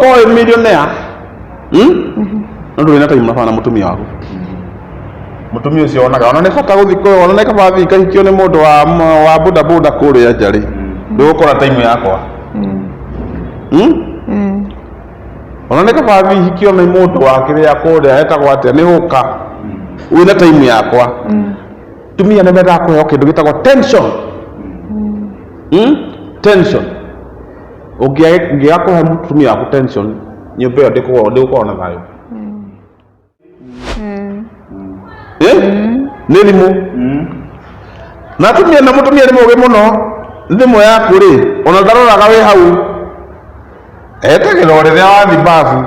uko millionaire ndio ina mafana mutumia wako mutumia ucio ona ne bata guthiko ona ne kabathi kahikio ni mundu wa boda boda kuri ajari ndio ukora time yakwa ona ne kabathi hikio ni mundu wa kiria kuri etagwo atia ni huka wina time yakwa tumia ne mera ko kindu gitagwo tension tension ungiakuhe mutumia waku tension nyumba iyo ndikuona thayo nilimu na tumia na mutumia ni muge muno thimu yaku ri ona ndaroraga wi hau etagira riria wathi bafu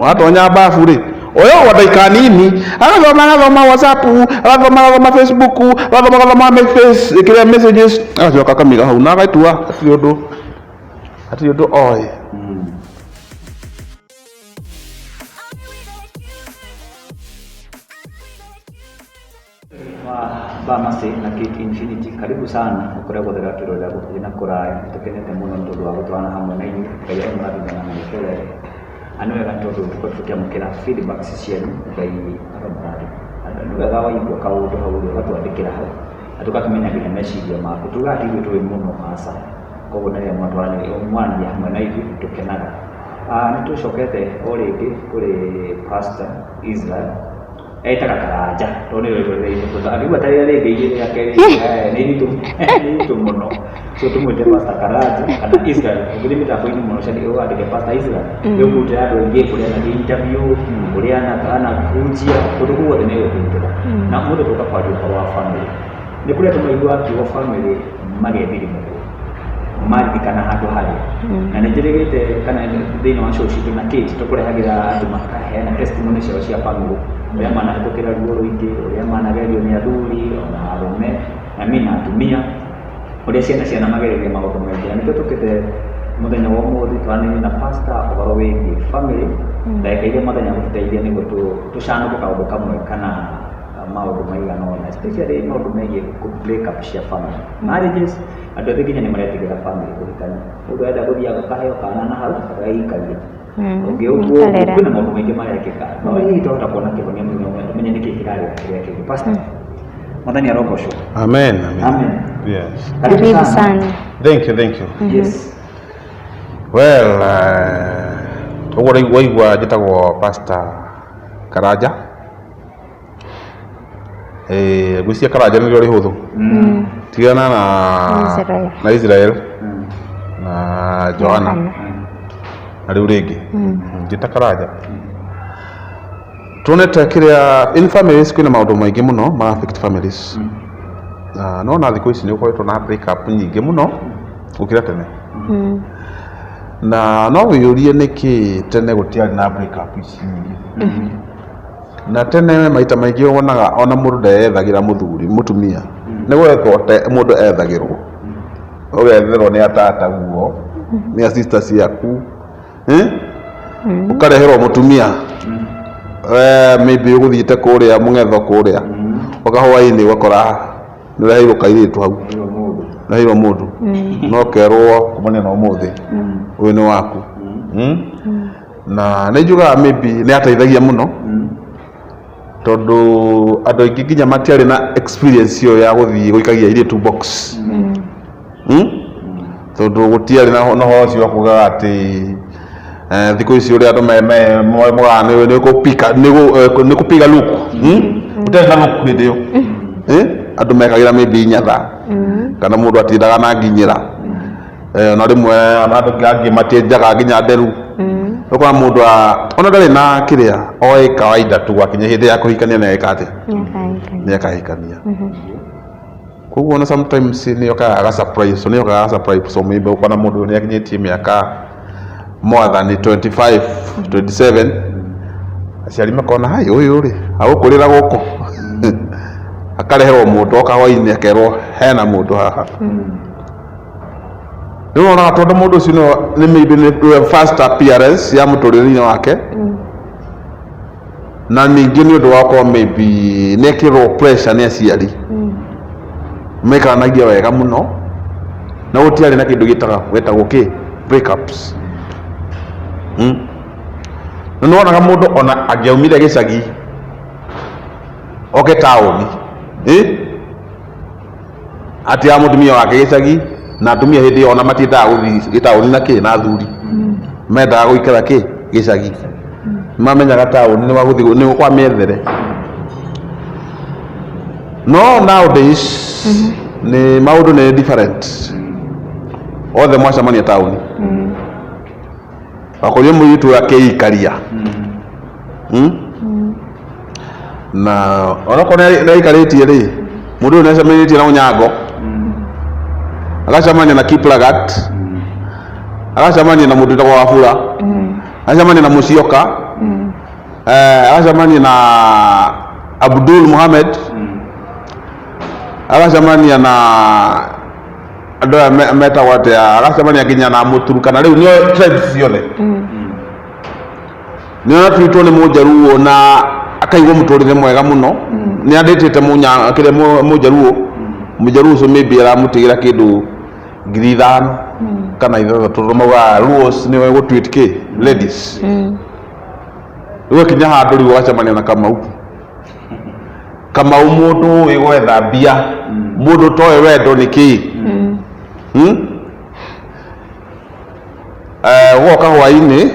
watonya bafu ri oyo wadaika nini agathoma WhatsApp agathoma Facebook agathoma messages agacoka kamiga hau na agaitua ati undu oe Bamase na Kate Infinity, karibu sana ukorera guthera kirore guthii na kuraya tukenete muno ndu wa gutwana hamwe na inyu kaya murathana na mukere anu wega tondu tukiamukira feedbacks cienu ngai arabari andu wega waigua kaundu hau gatwandikira hau atukatumenya nginya meciria maku tugatigwe twi muno hasa koguo naria mwana hamwe na ithu tukenaga nitucokete o ringi kuri Pastor Israel etaga Karaja tone wewe kutariwa tayari ndio yake ni tu muno so tumwite Pastor Karaja kana Israel ngiri mitakoini muno shadi o ade Pastor Israel yo kuti ado ngie kuri na interview kuri ana kujia kutuku wote nayo kutoka na mudo toka kwa wa family ni kuri tumaigwa kiwa family magethiri muno mari kana handu hari na nijiregete kana thina wa show shitu na Kate tukurehagira andu makahe na testimony cia family uria mana tukira ruo ruingi uria mana gerio ni athuri ona arume na mimi na atumia uria ciana magereria maundu maingi na nikio tukite muthenya wa umuthi twanini na pastor ubaro wingi family ndeka iria muthenya guteithia niguo tucanuka kaundu kamwe kana maundu maigana ona especially maundu megie ku break up cia family marriages andu othe nginya ni maretigira family kuhikania mundu enda guthia gukaheo kana na hau agaikaria ungiuguo kuna maundu maingi marekeka no hii tota kuona kihonia tumenye niki kirari kile pastor muthenya arogocwo amen yes karibu sana thank you yes well waigua njitagwo Pastor Karaja gwĩcia Karaja nĩrĩo rĩhũthũ tigana na Israel na Johanna na rĩu rĩngĩ njĩta Karaja tuonete kĩrĩa in families kwĩna maũndũ maingĩ mũno ma affect families no na thikũ ici nĩ gũkoretwo na break up nyingĩ mũno gũkĩra tene na no wĩyũrie nĩkĩ tene gũtiarĩ na break up ici nyingĩ na tene maita maingĩ wonaga ona mũndũ ndeyethagira mutumia nĩ gwetwo mũndũ ethagirwo ũgetherwo nĩ atata guo nĩ sister ciaku ukareherwo mutumia maybe ũgũthiĩte kũrĩa mũngetho kũrĩa ũkahwainĩ ũgakora nĩ ũreheirwo kairĩtu hau ũreheirwo mũndũ no kerwo kumania na ũmũthĩ ũyũ nĩ waku na nĩ njugaga maybe nĩ ateithagia mũno tondu andu aingi nginya matiari na experience yo ya guthii guikagia ile two box tondu gutiari na no cio kugaga ati thikũ ici uri andu mogane ni kupika ni kupiga luku utari na luku ndio andu mekagira maybe nyatha kana mundu atindaga na nginyira na rimwe andu angi matienjaga nginya nderu ukona mundu ona ndari na kiria oe kawaida tu akinya hindi ya kuhikania na ekate ni akahikania koguo na sometimes ni yoka surprise ni yoka surprise so maybe ukona mundu ni akinyetie miaka more than 25 27 aciari makona hai uyu ri agukurira guku akareherwo mundu okawaini akerwo hena mundu haha ndio ona tondu mundu ucio ni maybe the first appearance ya muturire-ini wake na ningĩ nĩ ũndũ wakwa maybe nĩ kĩrwo pressure nĩ aciari mekanagia wega mũno na gũtiarĩ na kĩndũ gĩtagwo breakups Nĩwonaga mũndũ ona angĩaumire gĩcagi oke taũni atĩ ya mũtumia wake gĩcagi, na atumia hĩndĩ ĩyo ona matiendaga gũthiĩ taũni na kĩ na athuri, mendaga gũikara kĩ gĩcagi. Mamenyaga taũni nĩ kwa mĩethere. No nowadays nĩ maũndũ nĩ different. Othe mwacemania taũni, wakoria mũirĩtu akĩikaria na onakorwo nĩaikarĩtie rĩ, mũndũ ũyũ nĩacemanĩtie na Onyango, agacemania na Kiplagat, agacemania na mũndũ wĩtagwo Wafula, agacemania na Musyoka, agacemania na Abdul Mohamed, agacemania na andũ aya metagwo atĩa, agacemania nginya na Mũturukana. Rĩu nĩo tribes ciothe nĩo atuĩtwo nĩ Mũjaruo na akaigwo mũtũrĩre mwega mũno. Nĩandĩtĩte Mũjaruo, Mũjaruo ũcio maybe aramũtigĩra kĩndũ 5,000 kana 6,000. Mauga Luos nĩwe gũtwĩti kĩ ladies. Rĩu kinya handũ rĩu agacemania na Kamau. Kamau mũndũ wĩ gwetha mbia, mũndũ toĩ wendo nĩ kĩ. Woka hwainĩ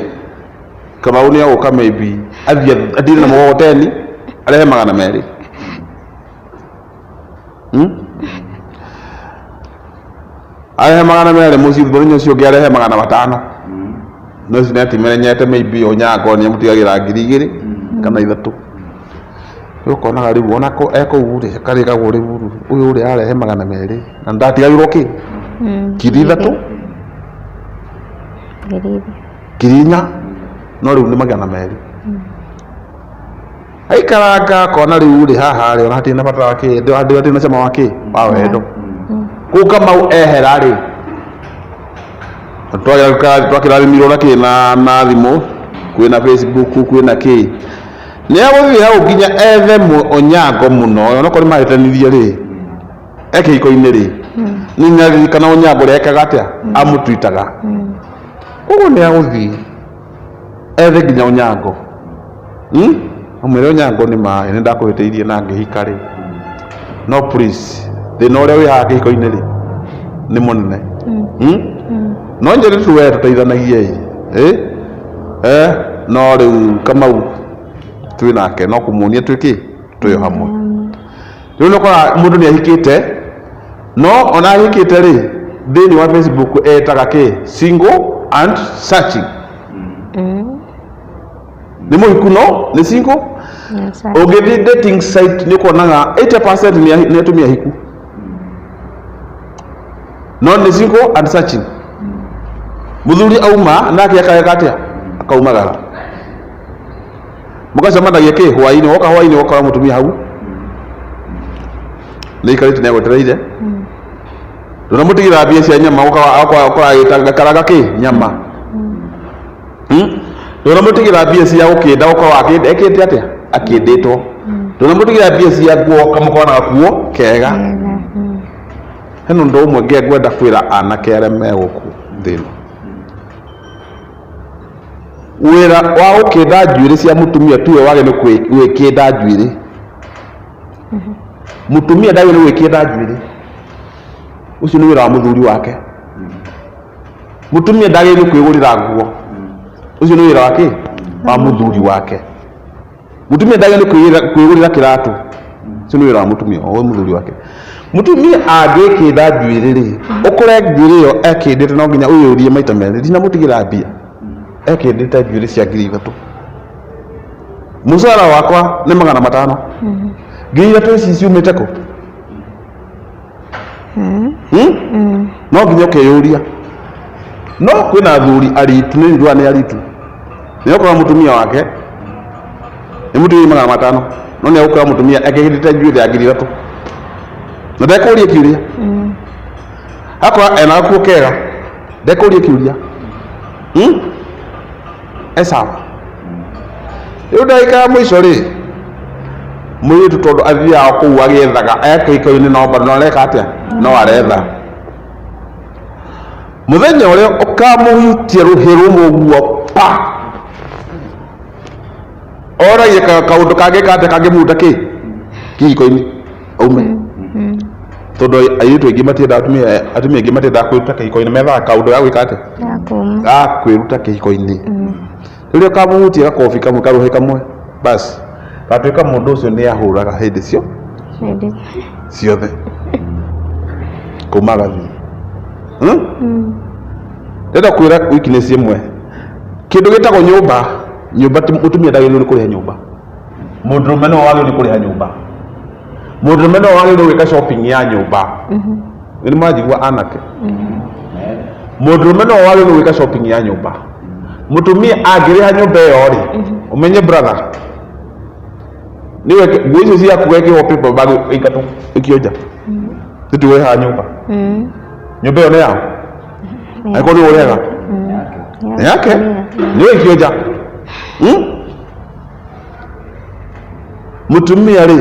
Kamau nĩagũka maybe athiĩ na mũgogoteni arehe 200. Arehe 200 mũciĩ thoni ũcio ũngĩ arehe 500. No sinetimenyete maybe Onyango nĩamũtigagĩra 2,000 kana 3. Ũkonaga rĩu ona ekũu rĩ karĩgagwo rĩu ũyũ ũrĩa arehe 200 na ndatigagĩrwo kĩ 3,000 4,000, no rĩu nĩ 200. Aikaranga akona rĩu rĩ haha rĩ ona hatirĩ na bata wa kĩ, hatirĩ na cama wa kĩ wa wendo. Kũu Kamau ehera rĩ twakĩrathimirwo na kĩ na thimũ, kwĩna Facebook, kwĩna kĩ, nĩagũthiĩ hau nginya ethe Onyango mũno, onakorwo nĩmahĩtanithie rĩ ekĩhiko-inĩ rĩ, nĩnyaririkana Onyango ũrĩa ekaga atĩa amũtwitaga. Ũguo nĩagũthiĩ ethe nginya Onyango, amwĩre Onyango nĩma nĩndakũhĩtĩirie na ngĩhika rĩ, no please thĩna ũrĩa wĩ haha kĩhiko-inĩ rĩ nĩ mũnene. No njĩrĩ tu we tũteithanagie no rĩu Kamau twĩ nake no kũmuonia twĩkĩ twĩ hamwe. Rĩu nĩũkora mũndũ nĩahikĩte, no ona ahikĩte rĩ thĩinĩ wa Facebook etaga kĩ single and searching. Nĩ mũhiku no nĩ single. Ũngĩthiĩ dating site nĩũkonaga 80% nĩ atumia hiku, no nĩ single and searching. Mũthuri auma nake akaweka atĩa akaumagara, mũgacemanagia kĩ hwainĩ, woka hwainĩ wokora mũtumia hau nĩaikarĩte nĩagwetereire, ndũnamũtigĩra mbia cia nyama, okora agĩkaranga kĩ nyama, ndũnamũtigĩra mbia cia gũkĩnda, okora ekĩte atĩa akĩndĩtwo, ndũnamũtigĩra mbia cia nguo kamũkora na gakuo kega. Hena ũndũ ũmwe ngwenda kwĩra anake arĩa me gũkũ thĩ ĩno, wĩra wa gũkĩnda njuĩrĩ cia mũtumia tiwe wage nĩ gwĩkĩnda njuĩrĩ. Mũtumia ndagĩrĩirwo nĩ gwĩkĩnda njuĩrĩ, ũcio nĩ wĩra wa mũthuri wake. Mũtumia ndagĩrĩirwo nĩ kwĩgũrĩra nguo, ũcio nĩ wĩra wake wa mũthuri wake. Mũtumia ndagĩrĩirwo nĩ kwĩgũrĩra kĩratũ, ũcio nĩ wĩra wa mũtumia wa mũthuri wake. Mũtumia angĩkĩnda njuĩrĩ rĩ, ũkore njuĩrĩ ĩyo ekĩndĩte no nginya ũyũrie maita merĩ, ndinamũtigĩra mbia, ekĩndĩte njuĩrĩ cia 3,000. Mũcara wakwa nĩ 500. 3,000 ici ciumĩte kũ? No nginya ũkeyũria. No kwĩna athuri aritu, nĩ ndua nĩ aritu, nĩokora mũtumia wake nĩ mũtumia 500, no nĩagũkora mũtumia ekĩndĩte njuĩrĩ ya 3,000 na ndekũria kĩũria. Akora ena gakuo kega ndekũria kĩũria. Sawa. Rĩu ndagĩka ya mũico rĩ, mũirĩtu tondũ athiaga kũu agĩethaga ekĩhiko-inĩ no bado areka atĩa no aretha. Mũthenya ũrĩa ũkamũhutia rũhĩ rũmwe ũguo pa ora ye kaundu kage kate kage muta ki kihiko-ini aume tondu airitu aingi matienda atumia aingi matienda kwiruta kihiko-ini methaga kaundu ga gwika ate ga kwiruta kihiko-ini riria kamuhutia gakobi kamwe karuhi kamwe basi gatuika mundu ucio ni ahuraga hindi cio ciothe kumagathi ndenda kwira weakness imwe kindu gitagwo nyumba mutumia ndagĩrĩirwo nĩ kũrĩha nyũmba mũndũrũme no wagĩrĩirwo nĩ kũrĩha nyũmba mũndũrũme no wagĩrĩirwo gwĩka shopping ya nyũmba nĩ mwajigua anake mũndũrũme no wagĩrĩirwo gwĩka shopping ya nyũmba mũtumia angĩrĩha nyũmba ĩyo rĩ ũmenye brother niwe nguo icio ciaku wekĩrwo paper bag ĩingatwo ĩkĩonja tũtiũrĩhaga nyũmba nyũmba ĩyo nĩ yao angĩkorwo nĩ ũrĩhaga yake niwe ĩkĩonja mutumia ri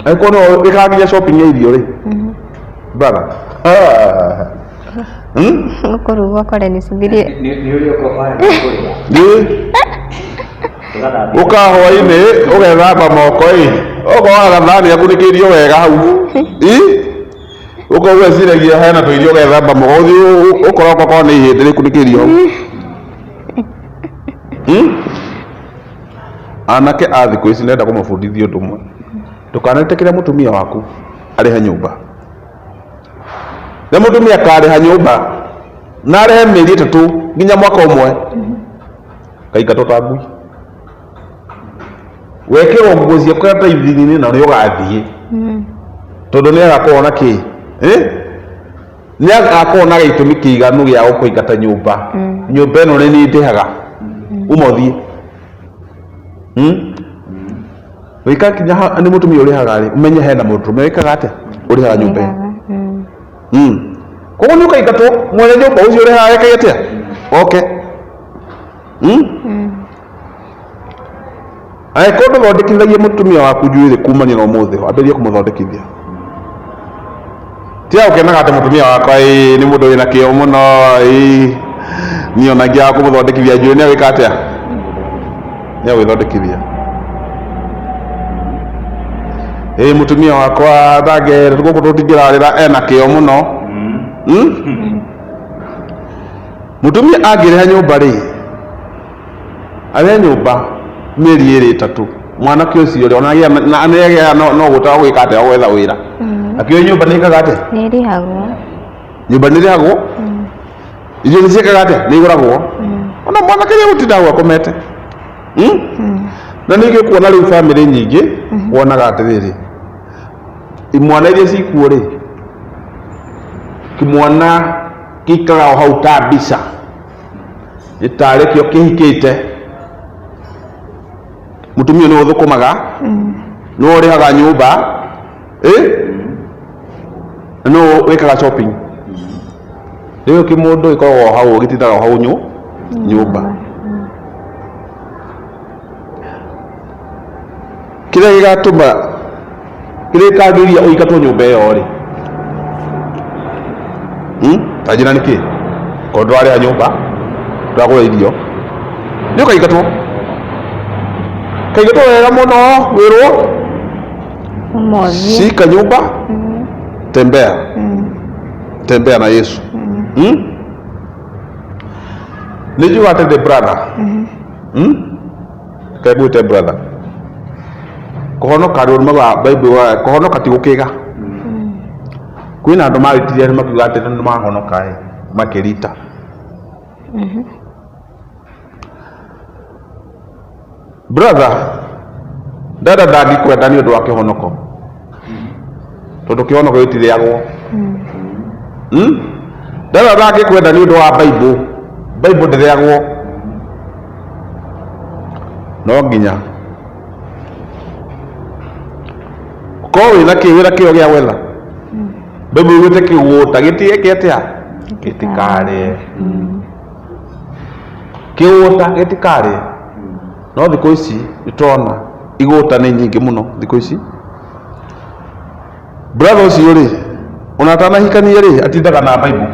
angĩkorwo nĩ wĩkaga shopping ya irio ri brother ũkũruga ũkore nĩ cithirie uka hwainĩ ũgethamba moko ũkoaga gathani gakunĩkĩirio wega hau uka ũgeciragia hena tũirio ũgethamba moko ũthiĩ ũkorwo nĩ ihĩndĩ rĩkunĩkĩirio hau anake a thikũ ici nenda kũmabundithia ũndũ ũmwe ndũkanetĩkĩre mũtumia waku arĩhe nyũmba na mũtumia akarĩha nyũmba na arĩhe mĩeri 3 nginya mwaka ũmwe kaingatwo ta ngui wekĩrwo nguo ciaku karatathi-inĩ na nĩ ũgathiĩ tondũ nĩ agakorwo na kĩ nĩ agakorwo na gĩtũmi kĩiganu gĩa gũkũingata nyũmba nyũmba ĩno nĩ niĩ ndĩhaga uma ũthiĩ wĩka kinya nĩ mũtumia ũrĩhaga rĩ ũmenye hena mũndũrũme wĩkaga atĩa ũrĩhaga nyũmba ĩyo koguo nĩ ũkaingatwo mwene nyũmba ũcio ũrĩhaga wekaga atĩa oke angĩkorwo ndũthondekithagie mũtumia waku njuĩrĩ kumania na ũmũthĩ wambĩrĩrie kũmũthondekithia tiga gũkenaga atĩ mũtumia wakwa nĩ mũndũ wĩna kĩo mũno niĩ ona ingĩaga kũmũthondekithia njuĩrĩ nĩ agwĩka atĩa nĩ agwĩthondekithia mũtumia wakwa ndangĩenda gũkũ tũtingĩrarĩra ena kĩo mũno mũtumia angĩrĩha nyũmba rĩ arĩhe nyũmba mĩeri ĩrĩ 3 mwanake ũcio rĩ ona nĩagĩa no gũtaga gwĩka atĩa gwetha wĩra akĩoya nyũmba nĩ ĩkaga atĩa nĩ ĩrĩhagwo nyũmba nĩ ĩrĩhagwo irio nĩ ciĩkaga atĩa nĩ igũragwo ona mwanake nĩ gũtinda hau akomete na ningĩ kuona rĩu bamĩrĩ nyingĩ wonaga atĩrĩrĩ imwana iria cikuo rĩ kĩmwana gĩikaraga o hau ta mbica nĩ tarĩ kĩo kĩhikĩte mũtumia nĩ ũthũkũmaga nĩ ũrĩhaga nyũmba nĩ wĩkaga shopping rĩu kĩmũndũ gĩkoragwo o hau gĩtindaga o hau nyũmba kĩrĩa gĩgatũma kĩrĩa gĩkagĩria ũingatwo nyũmba ĩyo rĩ ta njĩra nĩkĩ korwo ndũrarĩha nyũmba ndũragũra irio nĩ ũkaingatwo kaingatwo wega mũno wĩrwo shika nyũmba tembea na Yesu nĩ njuga atĩ brother kaigwĩte brother kũhonoka rũrũma rwa Bible kũhonoka ti gũkĩga kwĩna andũ marĩtirie nĩ makiuga atĩ nĩ mahonoka makĩrita brother dada ndangĩkwenda nĩ ũndũ wa kĩhonoko tondũ kĩhonoko gĩtirĩagwo dada ndangĩkwenda nĩ ũndũ wa Bible ndĩrĩagwo no nginya korwo wĩna kĩo gĩa gwetha Bible yugĩte kĩgũta gĩtigeke atĩa gĩtikarĩe kĩgũta gĩtikarĩe no thikũ ici nĩtũrona igũta nĩ nyingĩ mũno thikũ ici brother ũcio rĩ ona atanahikania rĩ atindaga na Bible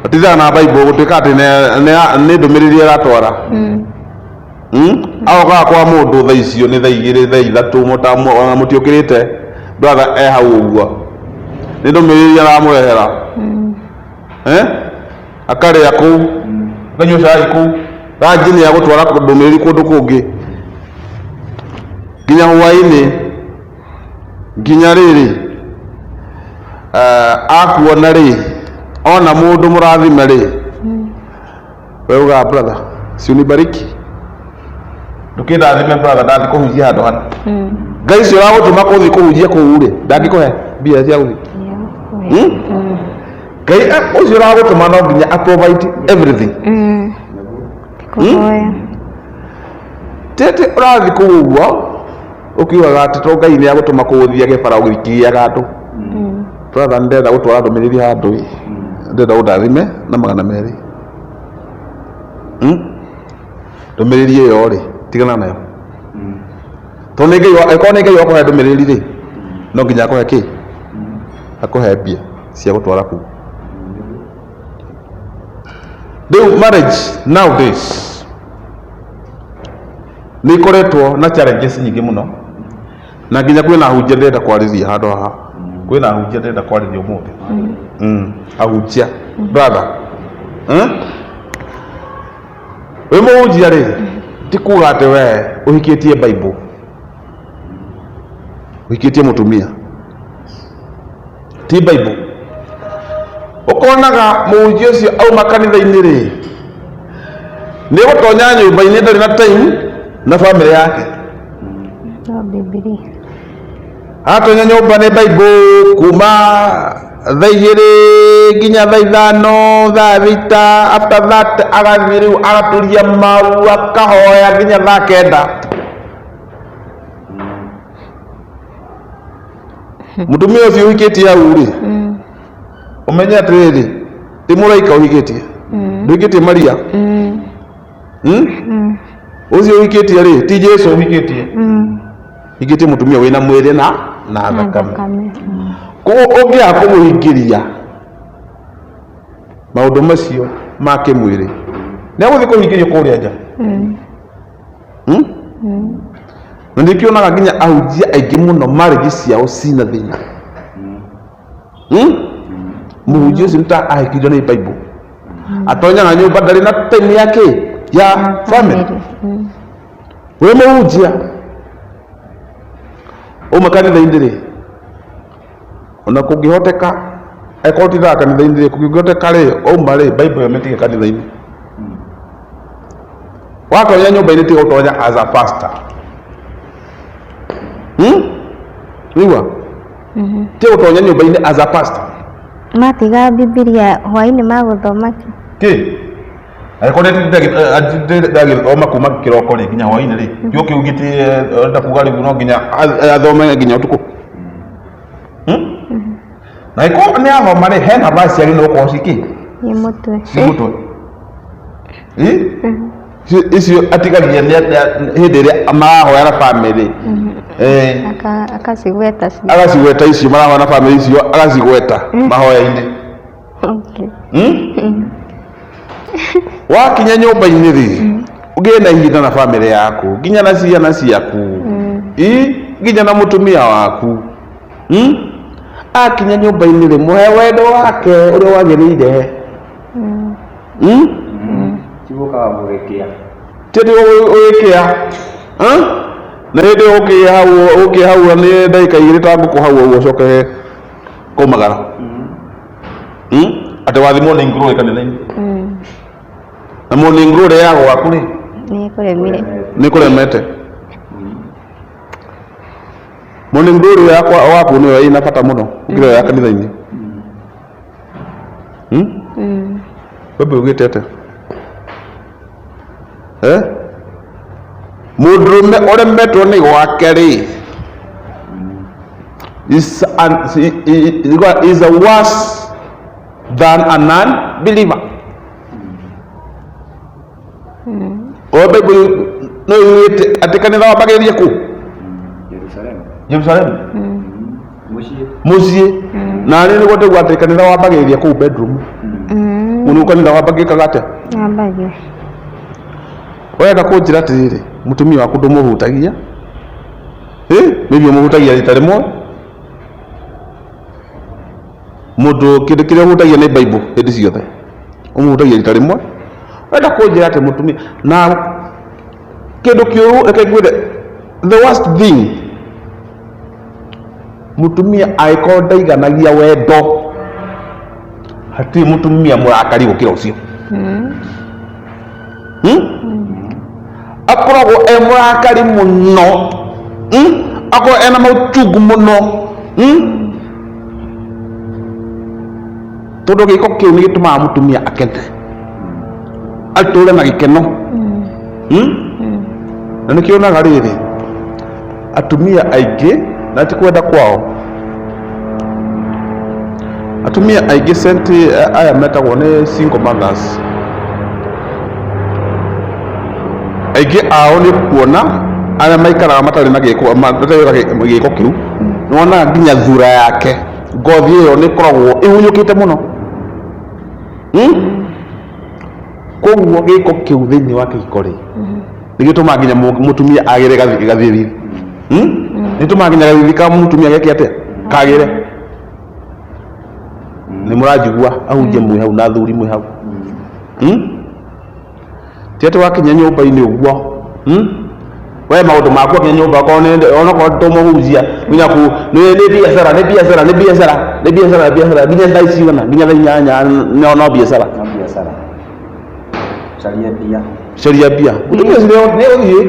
atithana na Bible gutuika ati ne ndumiriri aratwara agoka kwa mundu thaa icio ni thaa igiri thaa ithatu mutiukirite brother hau uguo ni ndumiriri aramurehera akaria kuu nganyua cai kuu ranjini ya gutwara ndumiriri kundu kungi nginya hwaini nginya riri akuona ri ona mundu murathime ri weuga brother si unibariki ndukindathime brother ndathi kuhunjia handu hana ngai cio uragutuma kuthi kuhunjia kuu ri ndangikuhe mbia cia guthi ngai ucio uragutuma no nginya aprovide everything tete urathi kuu uguo ukiugaga ati to ngai ni agutuma kuthia gibara ugikiaga andu brother ndenda gutwara ndumiriri handu ndenda undathime na 200 ndumiriri iyo ri tigana nayo to ni ngai akorwo ni ngai akuhe ndumiriri ri no nginya akuhe ki akuhe mbia cia gutwara kuu riu marriage nowadays ni ikoretwo na challenges nyingi muno na nginya kwina hunjia ndenda kwarithia handu haha kwina hunjia ndenda kwarithia umuthi ahunjia brother we muhunjia ri ti kuga ati we uhikitie Bible uhikitie mutumia ti Bible ukonaga muhunjia ucio auma kanitha-ini ri ni gutonya nyumba-ini ndari na time na family yake atonya nyumba ni Bible kuma thaa igiri nginya thaa ithano thaa thita after that agathi riu agaturia mau akahoya nginya thaa kenda mutumia ucio uhikitie hau ri umenye atiriri ti muraika uhikitie nduhikitie Maria ucio uhikitie ri ti Jesu uhikitie hikitie mutumia wina mwiri na thakame ko ungia kumuhingiria maundu macio ma kimwiri ni aguthi kuhingirio kuria nja ndikionaga nginya ahunjia aingi muno marriage ciao cina thina muhunjia ucio nita ahikirio ni Bible atonyaga nyumba ndari na time yake ya family we muhunjia uma kanitha-ini ri ona kungihoteka eko tithaga kanitha-ini ri kungihoteka ri uma ri Bible yometige kanitha-ini watonya nyumba-ini ti gutonya as a pastor niwa ti gutonya nyumba-ini as a pastor matiga Bibilia hwaini maguthoma ki aikone ndagithoma kuma kiroko ri nginya hwaini ri kio kiugitie ndakuga ri no nginya athome nginya utuku na iko ni athoma ri hena basi ari no ko ciki ni mutwe icio atigagia hindi ria mahoya na family akacigweta icio marahoya na family icio agacigweta mahoya-ini wakinya nyumba-ini ri ugie na ihinda na family yaku nginya na ciana ciaku nginya na mutumia waku akinya nyumba-ini ri muhe wendo wake uria wagirire Cibukaga mugikia tete ugikia na hindi ukihau ni ndagika igiri ta nguku hau uguo coke kumagara ati wathi morning glory kanitha-ini na morning glory ya gwaku ri ni kuremete morning glory yakwa waku niyo ina bata muno ukira ya kanitha-ini bebe ugitete mundurume uremetwo ni gwake ri is a worse than a non-believer. O Bible no yete atekanira wabageria ku Jerusalem mucie na ni gote gwatekanira wabageria ku bedroom kanitha wambagĩkaga atĩa? Nyambagia. Wenda kũnjĩra atĩrĩrĩ, mũtumia waku ndũmũhutagia? Maybe ũmũhutagia rita rĩmwe? Mũndũ kĩndũ kĩrĩa ũmũhutagia nĩ Bible hĩndĩ ciothe. Ũmũhutagia rita rĩmwe? Wenda kũnjĩra atĩ mũtumia na kĩndũ kĩũru reke ngwĩre, the worst thing, mũtumia angĩkorwo ndaiganagia wendo, hatirĩ mũtumia mũrakari gũkĩra ũcio. Akoragwo mũrakari mũno, akorwo ena mauchungu mũno, tondũ gĩko kĩu nĩ gĩtũmaga mũtumia akene, atũre na gĩkeno. Na nĩkĩonaga rĩrĩ, atumia aingĩ na ti kwenda kwao, atumia aingĩ senti aya metagwo nĩ single mothers, aingĩ ao nĩ kuona arĩa maikaraga matarĩ na gĩko kĩu, nĩwonaga nginya thura yake, ngothi ĩyo nĩ ĩkoragwo ĩhunyũkĩte mũno. Koguo gĩko kĩu thĩinĩ wa kĩhiko rĩ, nĩgĩtũmaga nginya mũtumia agĩre gathithi. Nĩtũmaga nginya gathithi ka mũtumia geke atĩa kagĩre. Nĩ mũranjigua ahunjia mwĩ hau na athuri mwĩ hau. Ti atĩ wakinya nyũmba-inĩ ũguo, we maũndũ maku akinya nyũmba onakorwo tũmũhunjia nĩ biacara nginya thaa ici ona, nginya thaa inyanya no biacara. Caria mbia. Mũtumia ũcio nĩ ũthiĩ.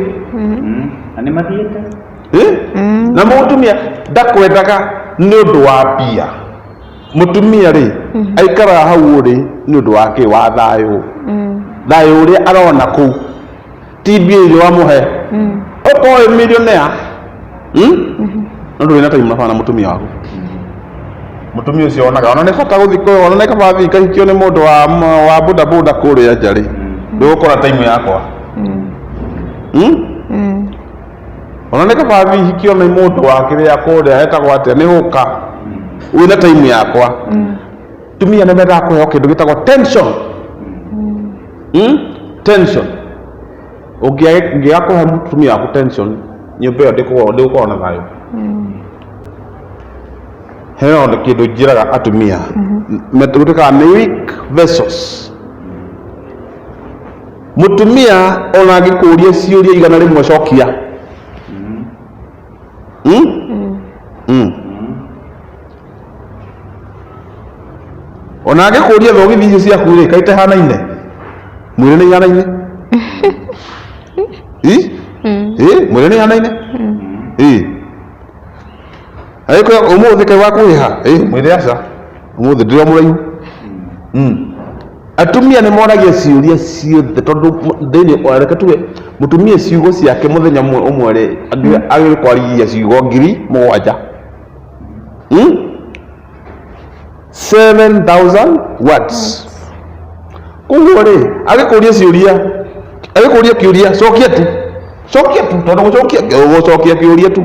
Na nĩ mathiĩte. Na mũtumia ndakwendaga nĩ ũndũ wa mbia. Mũtumia rĩ, aikaraga hau rĩ nĩ ũndũ wake wa thayũ. Thayũ ũrĩa arona kũu ti mbia iria wamũhe. Okorwo millionaire, no ndũrĩ na time na mũtumia waku. Mũtumia ũcio onaga ona nĩ bata gũthiĩ kũrĩa, ona nĩ kaba thiĩ kahikio nĩ mũndũ wa boda boda kũrĩa nja rĩ, ndũgũkora time yakwa. Ona nĩ kaba thiĩ hikio nĩ mũndũ wa kĩrĩa kũrĩa etagwo atĩa, nĩ hũka wĩna time yakwa. Tumia nĩ mendaga kũheo kĩndũ gĩtagwo tension. Tension. Ũngĩaga kũhe mũtumia waku tension, nyũmba ĩyo ndĩgũkorwo na thayũ. Heo kĩndũ njĩraga atumia, gũtuĩkaga nĩ weak vessels. Mũtumia ona angĩkũria ciũria igana rĩmwe cokia. Ona angĩkũria thogithi icio ciaku rĩ, kaĩ itahanaine? Mwĩrĩ nĩ ihanaine? Mwĩrĩ nĩ ihanaine? Agĩkũria ũmũthĩ kaĩ wakwĩha? Mwĩrĩ aca, ũmũthĩ ndĩrĩ mũraihu. Atumia nĩ moragia ciũria ciothe tondũ thĩinĩ reke tuge mũtumia ciugo ciake mũthenya ũmwe rĩ agĩkwarĩria ciugo 7,000. 7,000 words. Koguo rĩ agĩkũria ciũria, agĩkũria kĩũria cokia tu tondũ gũcokia kĩũria tu.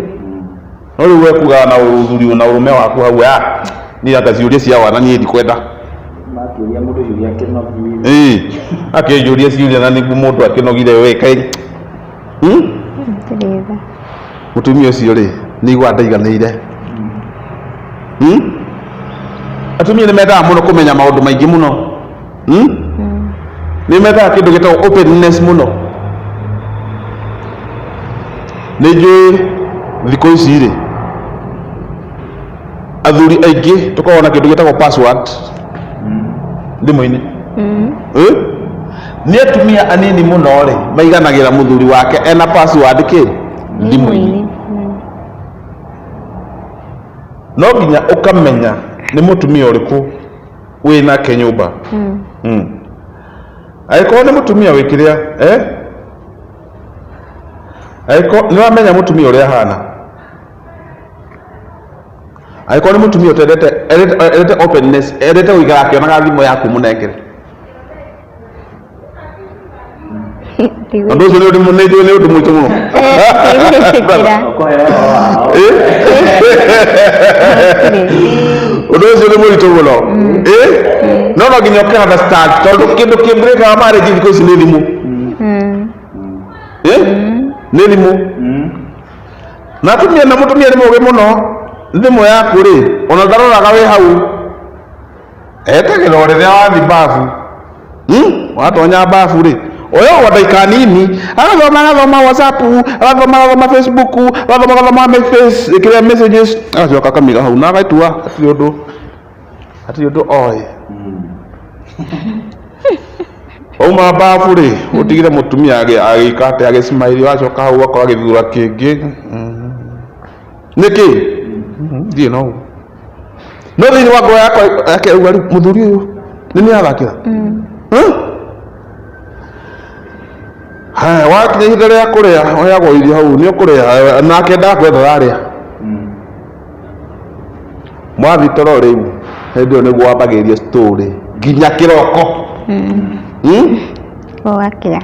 No rĩu wekuga na ũthuri na ũrũme waku hau niĩ anga ciũria cia wana niĩ ndikwenda. Makĩũria mũndũ ciũria akĩnogire. Akĩnjũria ciũria na nĩguo mũndũ akĩnogire we kaĩ. Mũtumia ũcio rĩ nĩigua ndaiganĩire. Atumia nĩ mendaga mũno kũmenya maũndũ maingĩ mũno. Nĩ mendaga kĩndũ gĩtagwo openness mũno. Nĩ njũĩ thikũ ici rĩ athuri aingĩ tũkoragwo na kĩndũ gĩtagwo password thimũ-inĩ. Nĩ atumia anini mũno rĩ maiganagĩra mũthuri wake ena password thimũ-inĩ. No nginya ũkamenya nĩ mũtumia ũrĩkũ wĩnake nyũmba. Angĩkorwo nĩ mũtumia wĩkĩrĩa nĩ wamenya mũtumia ũrĩa ahana. Angĩkorwo nĩ mũtumia ũtendete openness, endete gũikara akĩonaga thimũ yaku mũnengere. Ando sio ndio mmoja leo ndio mmoja. Ando sio ndio mmoja. No no ginyoka understand. Todo kindo kimbreka marriage because nilimu. Nilimu. Na tumia na mutumia ni moge muno. Thimu yaku ri ona ndaroraga wi hau. Etagirwo riria wathi bafu. Watonya bafu ri. Oyo wadaika nini? Agathoma WhatsApp, agathoma Facebook, agathoma messages. Agacoka kamiga hau na agaitua ati undu oi. Ouma bafu ri utigire mutumia agikate agismaili wacoka hau akora githura kingi. Niki? Ndi no. No thini wa ngoro yakwa yake uga muthuri uyu nini athakira? Wakinya ihinda rĩa kũrĩa oyagwo irio hau nĩ ũkũrĩa nake ndakwenda rarĩa. Mwathi toro rĩu hĩndĩ ĩyo nĩguo wambagĩrĩria story nginya kĩroko. Wakĩra.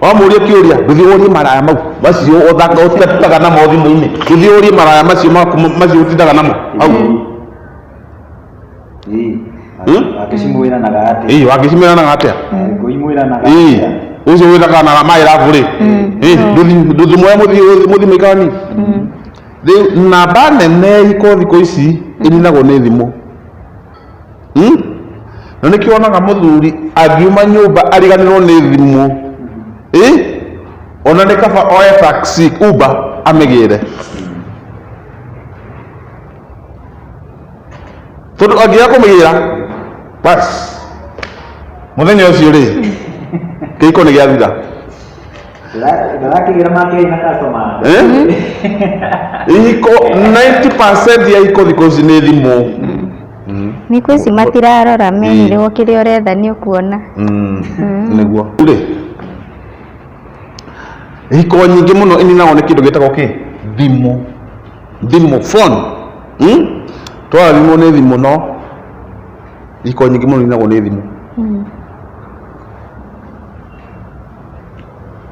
Wamũria kĩũria gũthiĩ ũrie maraya mau macio ũtetaga namo thimũ-inĩ, gũthiĩ ũrie maraya macio macio ũtindaga namo hau. Wakĩcimwĩranaga atĩa? Wakĩcimwĩranaga atĩa? Ngũimwĩranaga atĩa? Ũcio wĩraga na maĩrabu rĩ. Nduthi moya mũthi maikani. Namba nene iko thikũ ici ĩninagwo nĩ thimũ. Na nĩkĩo wonaga mũthuri angiuma nyũmba ariganĩrwo nĩ thimũ. Ona nĩ kaba oye taxi Uber amĩgĩre. Tondũ angĩaga kũmĩgĩra bas muthenya ucio ri kiko ni gĩathira. Ndarakĩgĩra makĩrĩ na customer. Iko 90% ya iko thikũ ici nĩ thimũ. Thikũ ici matirarora menire kĩrĩa ũretha nĩ ũkuona. Nĩguo ri iko nyingĩ mũno ininagwo nĩ kĩndũ gĩtagwo kĩ? Thimũ phone. Twara thimũ nĩ thimũ no iko nyingĩ mũno ininagwo nĩ thimũ.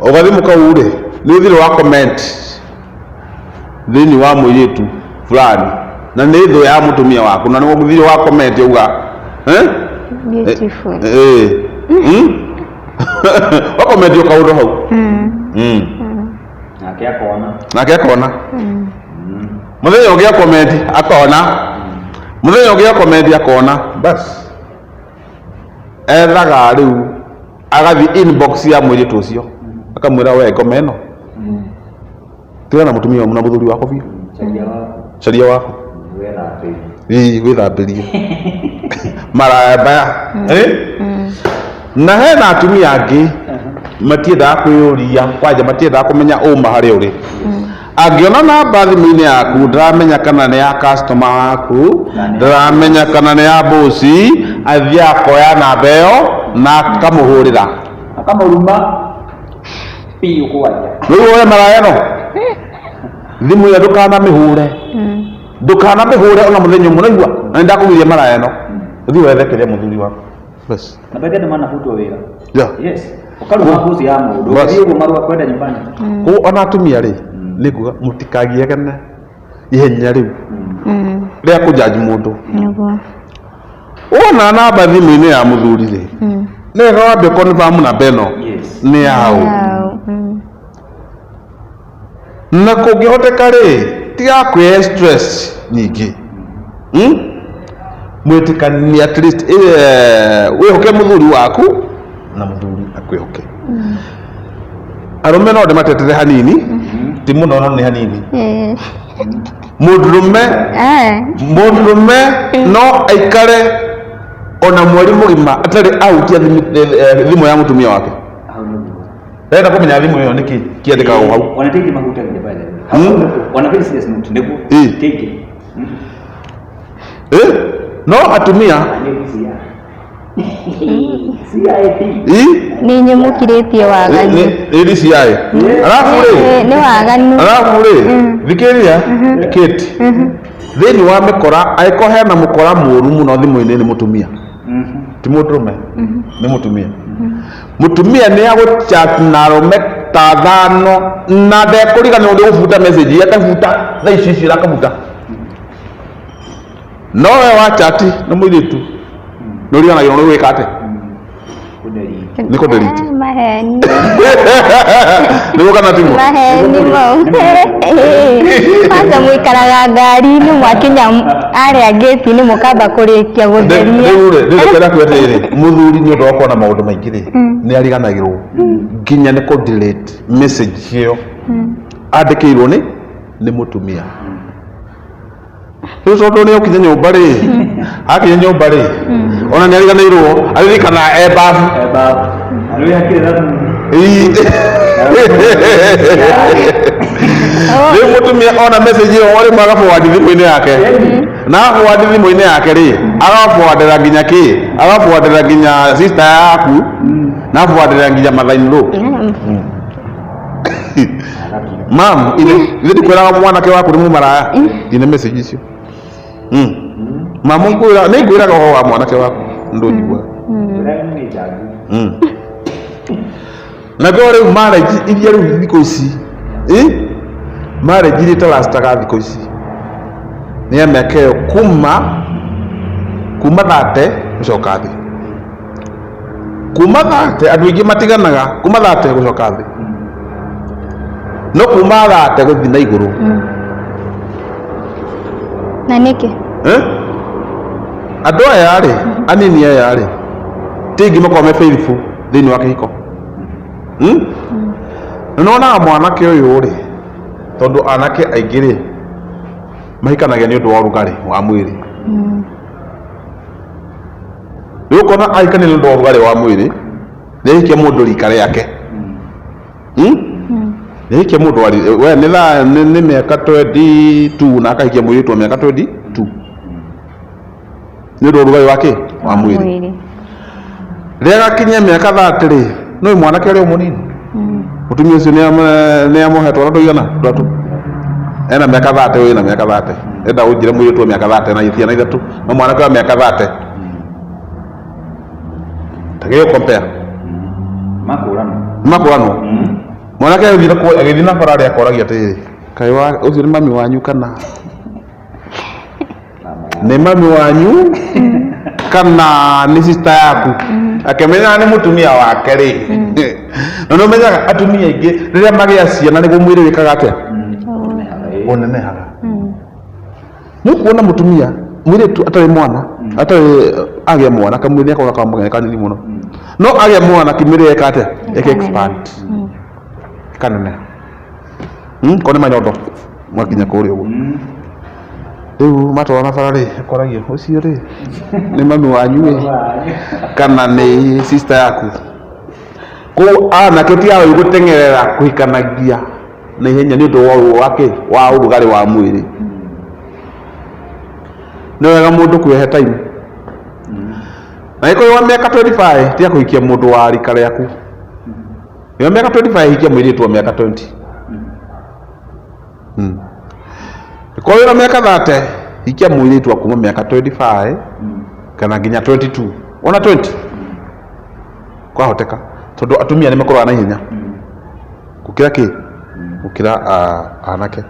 Ũgathiĩ kau rĩ nĩ ũthire wa comment thĩinĩ wa mũirĩtu fulani na nĩ thũ ya mũtumia waku na nĩ ũthire wa comment uga beautiful. Wa comment ũkaũndũ hau. Nake akona. Mũthenya ũngĩ comment akona. Mũthenya ũngĩ comment akona bas. Ethaga rĩu agathi inbox ya mũirĩtu ũcio akamwĩra we ngoma ĩno tiga na mũtumia wa mũthuri wako biũ. Caria wako wĩthambĩrie maraya baya. Na hena atumia angĩ matiendaga kwĩyũria kwanja matiendaga kũmenya ũma harĩa ũrĩ. Angĩona namba thimũ-inĩ yaku ndaramenya kana nĩ ya customer waku, ndaramenya kana nĩ ya bosi, athiĩ akoya namba ĩyo na akamũhũrĩra akamũruma piũ kwanja. Rĩu oya maraya ĩno thimũ ĩyo ndũkanamĩhũre ona mũthenya ũmwe naigua na nĩ ndakũgiria maraya ĩno ũthiĩ wethe kĩrĩa mũthuri waku. Bas. Na baada ya maana hutwa wĩra. Yes. Ukaruga bosi ya mũndũ ũthiĩ ũguo marũa kwenda nyumbani. Ona atumia rĩ nĩguo mũtikagiagane ihenya rĩu rĩa kũjaji mũndũ. Wona namba thimũ-inĩ ya mũthuri rĩ nĩ wega wambe confirm namba ĩno nĩ yaũ. Na kũngĩhoteka rĩ tiga kwĩhe stress nyingĩ. Mwĩtĩkanie at least wĩhoke mũthuri waku na mũthuri akwĩhoke. Arũme no ndĩmatetere hanini ti mũno no nĩ hanini. Mũndũrũme no aikare ona mweri mũgima atarĩ autia thimũ ya mũtumia wake. Renda kũmenya thimũ ĩyo nĩkĩ kĩandĩkagwo hau. Wanateithia mahuta vile pale. Wanapenda serious note nĩguo take. No atumia nĩ nyamũkirĩtie waganu. Ĩrĩ ciaĩ. Alafu nĩ waganu. Alafu thikĩrĩria Kate thĩinĩ wa mĩkora angĩkorwo hena mũkora mũũru mũno thimũ-inĩ nĩ mũtumia. ti mũndũrũme nĩ mũtumia mũtumia nĩ agũchat na arũme ta thano na ndekũrigana ũndũ gũbuta message akabuta thaa ici icio akabuta no we wa chati nĩ mũirĩtu nĩ ũriganagĩrwo nĩ gwĩka atĩ nĩ kũndelete maheni nĩguo kana timo maheni mau kwanza mũikaraga ngari-inĩ mwakinya arĩa ngĩti-inĩ mũkamba kũrĩkia gũtheria rĩu kwenda kwĩrĩrĩ mũthuri nĩ ũndũ wa kuona maũndũ maingĩ rĩ nĩ ariganagĩrwo nginya nĩ kũndelete message ĩyo andĩkĩirwo nĩ mũtumia rĩu tondũ nĩ ũkinya nyũmba rĩ akinya nyũmba rĩ ona nĩ ariganĩirwo aririkana ebabu rĩu mũtumia ona message ĩyo rĩmwe agaforward thimũ-inĩ yake na forward thimũ-inĩ yake rĩ agaforwardĩra nginya kĩ agaforwardĩra nginya sister yaku na forwardĩra nginya mother-in-law mam ithe ndikwĩraga mwanake waku nĩ mũmaraya ine message icio mamu nkwĩra nĩ ngwĩraga ũhoro wa mwanake waku ndũnjiguaga na kwa rĩu marriage iria rĩu thikũ ici marriage iria itarastaga thikũ ici nĩ ya mĩaka ĩyo kuma 30 gũcoka thĩ kuma 30 andũ aingĩ matiganaga kuma 30 gũcoka thĩ no kuma 30 gũthiĩ na igũrũ na nĩkĩ andũ aya rĩ anini aya rĩ tingĩ makorwo me faithful thĩinĩ wa kĩhiko nĩwonaga mwanake ũyũ rĩ tondũ anake aingĩ rĩ mahikanagia nĩ ũndũ wa ũrugarĩ wa mwĩrĩ rĩu ũkona ahikania nĩ ũndũ wa ũrugarĩ wa mwĩrĩ nĩahikia mũndũ rika rĩake nĩahikia mũndũ we nĩ mĩaka 22 na akahikia mũirĩtu wa mĩaka 22 nĩ ũndũ wa ũrugarĩ wake wa mwĩrĩ rĩrĩa gakinyia mĩaka 30 rĩ no mwanake ũrĩa mũnini mũtumia ũcio nĩ amohetwo na ndũigana ndatu ena mĩaka 30 ũyũ na mĩaka 30 enda ũnjire mũirĩtu wa mĩaka 30 na ithia na ithatũ no mwanake wa mĩaka 30 takĩyo compare makũranwo mwanake agĩthiĩ na bara rĩa koragia atĩrĩ kaĩ ũcio nĩ mami wanyu kana nĩ mami wanyu kana nĩ sister yaku akĩmenya nĩ mũtumia wake rĩ na nĩ ũmenyaga atumia aingĩ rĩrĩa magĩa ciana nĩguo mwĩrĩ wĩkaga atĩa ũnenehaga nĩũkuona mũtumia mwĩrĩtu atarĩ mwana atarĩ agĩa mwana kamwĩrĩ akorwo kamũgeni kanini mũno no agĩa mwana kĩmĩrĩ eka atĩa expand kaneneha korwo nĩ manyondo mwakinya kũrĩa ũguo rĩu matwara na bara rĩ akoragia ũcio rĩ nĩ mami wanyu kana nĩ sister yaku kũu anake ti awe gũteng'erera kũhikanagia na ihenya nĩ ũndũ wa ũrugarĩ wa mwĩrĩ nĩ wega mũndũ kwĩhe time na ĩkorwo wa mĩaka 25 tiga kũhikia mũndũ wa rika rĩaku wa mĩaka 25 hikia mũirĩtu wa mĩaka 20 ĩkorwo na mĩaka 30 hikia mũirĩtu wa kuma mĩaka 25 kana nginya 22 ona 20 kwahoteka tondũ atumia nĩ makoragwo na ihenya gũkĩra anake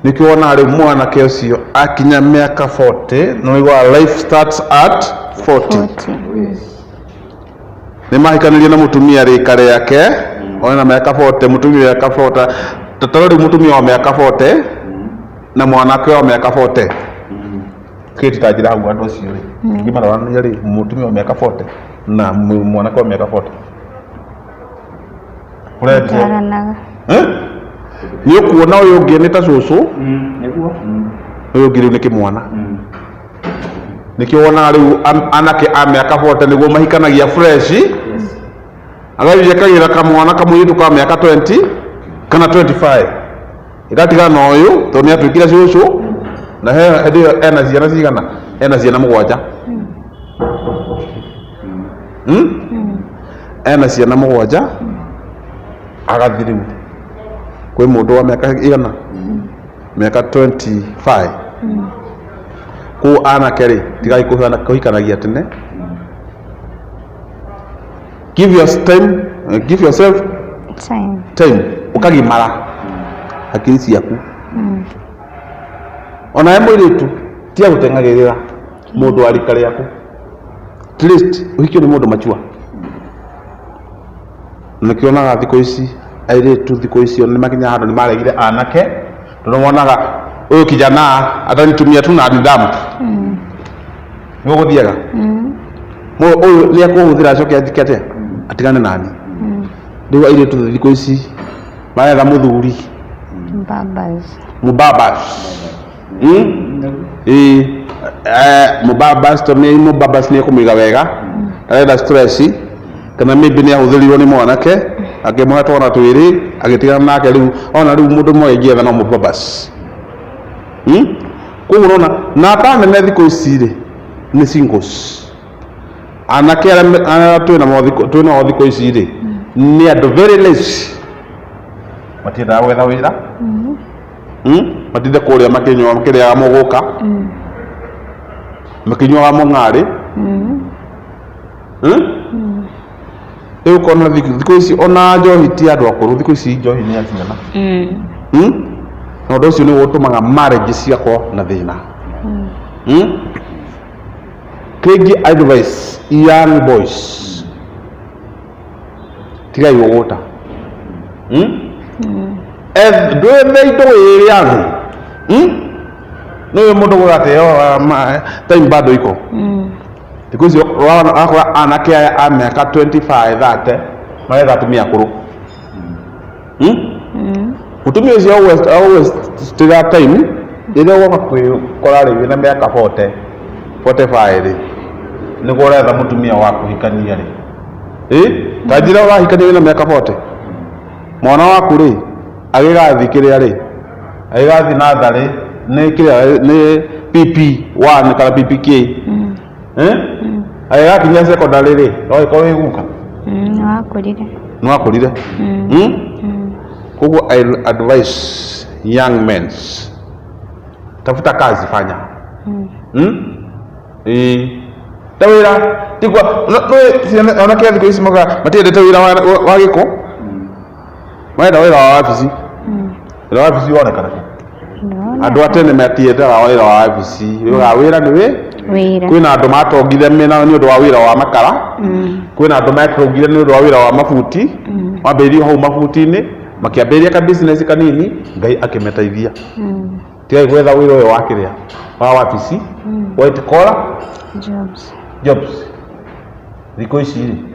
nĩkĩo wona rĩu mwanake ũcio akinya mĩaka 40 no igwa life starts at 40 nĩ mahikanĩrie na mũtumia rĩka rĩake ona mĩaka 40 mũtumia wa mĩaka 40 tataro rĩu mũtumia wa mĩaka 40 na mwanake wa mĩaka 40 kĩti ta njĩra hau andũ acio rĩ ngĩmarorania rĩ mũtumia wa mĩaka 40 na mwanake wa mĩaka 40 ũraranaga nĩ ũkuona ũyũ ũngĩ nĩ ta cũcũ ũyũ ũngĩ rĩu nĩ kĩmwana nĩkĩo wona rĩu anake a mĩaka 40 nĩguo mahikanagia fresh agathiĩ akagĩra kamwana kamũirĩtu ka mĩaka 20 kana 25 ĩgatigana na ũyũ tondũ nĩ atuĩkire cũcũ na hĩndĩ ĩyo ena ciana cigana ena ciana 7 ena ciana 7 agathiĩ rĩu kwĩ mũndũ wa mĩaka igana mĩaka 25 kũu anake rĩ tigai kũhikanagia tene give yourself time ukagimara akiri ciaku ona we mwiritu tia guteng'agirira mundu wa rika riaku at least uhikio ni mundu machua nikionaga thiko ici airitu thiko icio ni makinya handu ni maregire anake tunamonaga uyu kijana atanitumia tu na nidhamu ni guthiaga uyu ni akuhuthira acoke athikate atigane nani riu airitu thiko ici maretha muthuri mubabas mubabas ni kumuiga wega arenda stress kana maybe ni ahuthirirwo ni mwanake akimuhe twana twiri agitigana nake riu ona riu mundu mwe ingietha no mubabas koguo rona na atanene thiko ici ri ni singles anake aria twina thiko ici ri ni andu very lazy matiendaga gwetha wira matinde kuria makinywa makiriaga muguka makinywaga mung'ari riu kona thiko ici ona njohi ti andu akuru thiko ici njohi ni aciana na undu ucio ni gutumaga marriage ciakwo na thina kegi advice young boys tigai uguta ndwethe indo wiriagu niwe mundu gugateo time bado iko thiko icio akora anake aya a miaka 25 30 maretha atumia akuru mutumia ucio always still time ire woka kwikora ri wina miaka 45 ri niguo uretha mutumia wa kuhikania ri tanjira urahikania wina miaka 40 mwana waku ri agigathi kiria ri agigathi nathari ni kiria ni PP1 kana PPK agigakinya secondary ri no iko wiguka no akurire koguo I advise young men tafuta kazi fanya tawira tigwa no ona kia thiko ici moga matiendete wira wa giko maenda wira wa wabici wira wa wabici wonekana andu atene matiendaga wira wa wabici wira ni wira kwina andu matongire mena ni undu wa wira wa makara kwina andu matongire ni undu wa wira wa mafuti wambirio hau mafuti-ini makiambiria ka business kanini Ngai akimeteithia tigai gwetha wira uyu wa kiria wa wabici white collar jobs thiko ici ri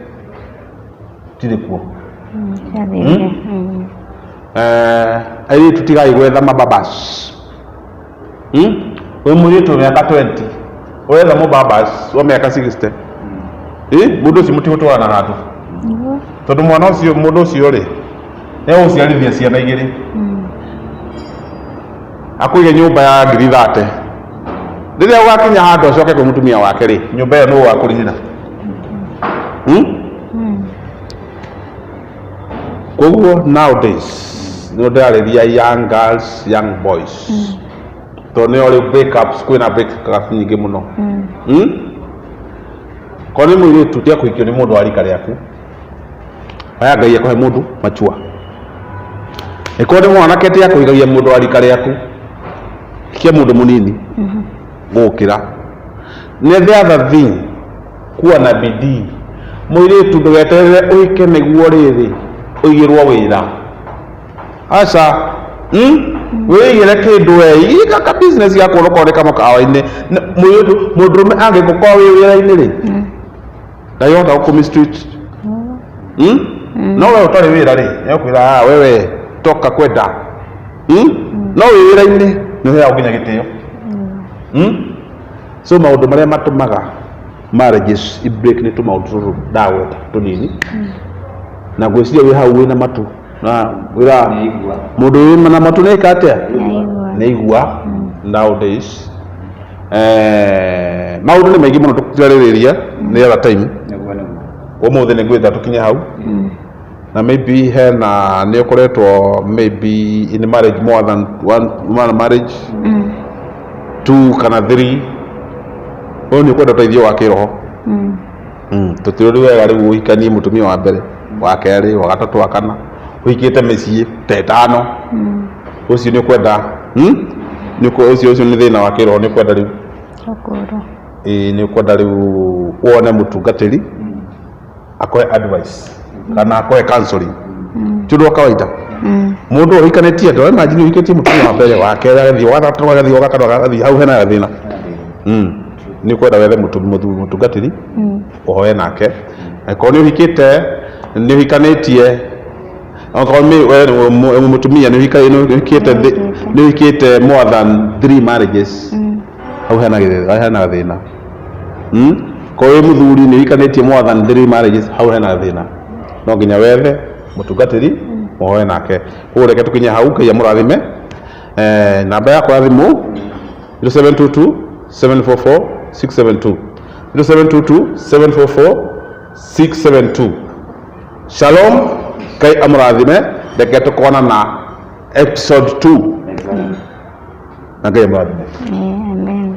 tiri kuo ai tutigai gwetha mababas we muritu miaka 20 wetha mubabas wa miaka 60 mundu ucio mutihutwana na handu tondu mwana ucio mundu ucio ri ni uciarithia ciana igiri akuige nyumba ya ngiri 30 riria ugakinya handu acoke kwi mutumia wake ri nyumba iyo no wakurihira koguo nowadays no ndariria young girls young boys to ne ori breakups kwina breakups nyingi muno koni mwiri tutia kuikio ni mundu wa rika riaku aya Ngai akohe mundu machua ikoni mwanake tia kuigagia mundu wa rika riaku kia mundu munini gukira ne the other thing kuwa na bidii mwiri tu ndugeterere uike niguo riri uigirwo wira aca wigire kindu iga ka business yako ukoreka mukawa-ini mundurume angigukorwo wi wira-ini ri ndayota gukumi street no we utari wira ri ekwira wewe toka kwenda no wi wira-ini ni hea uginya gitio so maundu maria matumaga marriages i break ni tumaundu turu ndagweta tunini na gwiciria wi hau wina matu na wira mundu wi na matu ni katia ni igua nowadays maundu ni maingi muno tukirariria ni other time umuthi ni ngwitha tukinye hau na maybe hena ni ukoretwo maybe in marriage more than one marriage 2 kana 3 oni kwenda uteithio wa kiroho Tutiruri wega riu uhikanie mutumia wa mbere wa keri wa gatatu wa kana uhikite micii ta 5 ucio ni kwenda ucio ni thina wa kiroho ni kwenda riu ni kwenda riu wone mutungatiri akoe advice kana akoe counseling tudo kawaida mundu uhikanetie ndo imagine uhikatie mutumia wa mbere wa keri agathii wa gatatu agathii wa kana agathii hau hena thina ni kwenda wethe mutungatiri uhoe nake ko ni uhikite ni uhikanetie onko mutumia ni uhikite more than 3 marriages hau hena thina ko we muthuri ni uhikanetie more than 3 marriages hau hena thina no nginya wethe mutungatiri uhoe nake ureke tukinye hau Ngai amurathime namba yakwa ya thimu 0722 744 672 0722 744 672. Shalom, Ngai amurathime, reke tukona na episode 2 na Ngai amurathime. Amen.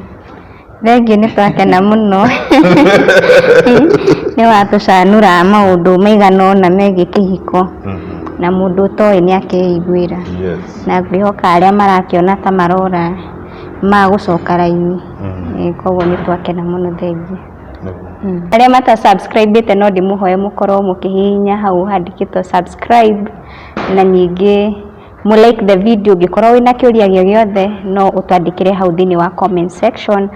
Thengiũ nĩ twakena mũno nĩ watucanũra maũndũ maigana ũna megiĩ kĩhiko na mũndũ ũtoĩ nĩ akeiguĩra na ngwĩhoka arĩa marakĩona ta marora magũcoka raini koguo nĩ twakena mũno thengiũ. Arĩa mata subscribe no ndĩmũhoe mũkorwo mũkĩhihinya hau handĩkĩtwo subscribe na ningĩ mu like the video. Ngĩkorwo wĩna kĩũria gĩothe no ũtwandĩkĩre hau thĩinĩ wa comment section.